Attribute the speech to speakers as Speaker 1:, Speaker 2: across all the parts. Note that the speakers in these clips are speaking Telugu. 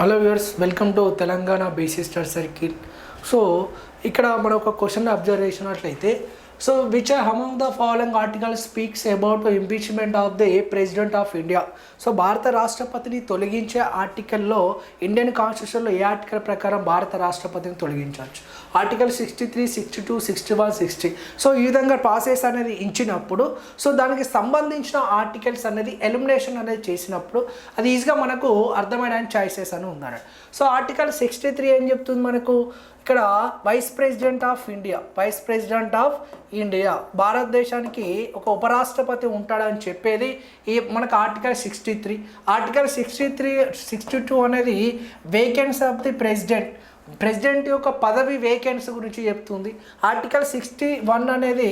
Speaker 1: Hello viewers, welcome to Telangana basic star circle. So ఇక్కడ మనం ఒక క్వశ్చన్ అబ్జర్వ్ చేసినట్లయితే, so which among the following article speaks about impeachment of the president of India. So భారత రాష్ట్రపతిని తొలగించే ఆర్టికల్లో ఇండియన్ కాన్స్టిట్యూషన్లో ఏ ఆర్టికల్ ప్రకారం భారత రాష్ట్రపతిని తొలగించవచ్చు? ఆర్టికల్ 63, 62, 61, 60. సో ఈ విధంగా ప్రాసెస్ అనేది ఇచ్చినప్పుడు, సో దానికి సంబంధించిన ఆర్టికల్స్ అనేది ఎలిమినేషన్ అనేది చేసినప్పుడు అది ఈజీగా మనకు అర్థమైన చాయిసెస్ అని ఉన్నారు. సో ఆర్టికల్ 63 ఏం చెప్తుంది మనకు? ఇక్కడ వైస్ ప్రెసిడెంట్ ఆఫ్ ఇండియా భారతదేశానికి ఒక ఉపరాష్ట్రపతి ఉంటాడని చెప్పేది ఈ మనకు ఆర్టికల్ 63. ఆర్టికల్ 63, 62 అనేది వేకెన్సీ ఆఫ్ ది ప్రెసిడెంట్ యొక్క పదవి వేకెన్సీ గురించి చెప్తుంది. ఆర్టికల్ 61 అనేది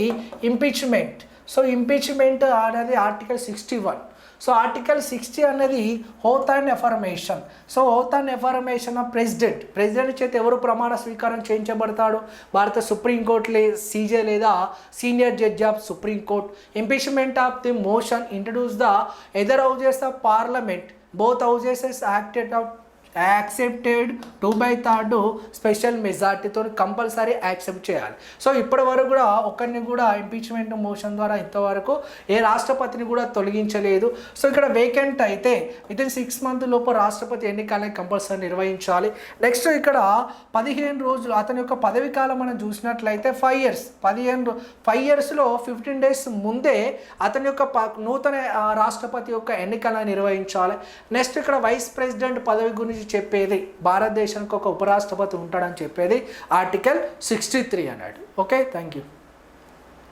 Speaker 1: ఇంపీచ్మెంట్. సో ఇంపీచ్మెంట్ అనేది ఆర్టికల్ 61. సో ఆర్టికల్ 60 అనేది oath and affirmation. So oath and affirmation of president చేత ఎవరు ప్రమాణ స్వీకారం చేయించబడతాడు? భారత సుప్రీంకోర్టు సీజే లేదా senior judge of supreme court. Impeachment of the motion introduce the either houses of parliament, both houses accepted 2/3 special మెజార్టీతో కంపల్సరీ యాక్సెప్ట్ చేయాలి. సో ఇప్పటి వరకు కూడా ఒకరిని కూడా ఇంపీచ్మెంట్ మోషన్ ద్వారా ఇంతవరకు ఏ రాష్ట్రపతిని కూడా తొలగించలేదు. సో ఇక్కడ వేకెంట్ అయితే వితిన్ 6 months లోపు రాష్ట్రపతి ఎన్నికలని కంపల్సరీ నిర్వహించాలి. నెక్స్ట్ ఇక్కడ 15 రోజులు అతని యొక్క పదవి కాలం మనం చూసినట్లయితే 5 years. 5 yearsలో 15 days ముందే అతని యొక్క నూతన రాష్ట్రపతి యొక్క ఎన్నికలను నిర్వహించాలి. నెక్స్ట్ ఇక్కడ వైస్ ప్రెసిడెంట్ పదవి గురించి చెప్పేది, భారతదేశానికి ఒక ఉపరాష్ట్రపతి ఉంటాడని చెప్పేది ఆర్టికల్ 63 అన్నాడు. Okay, thank you.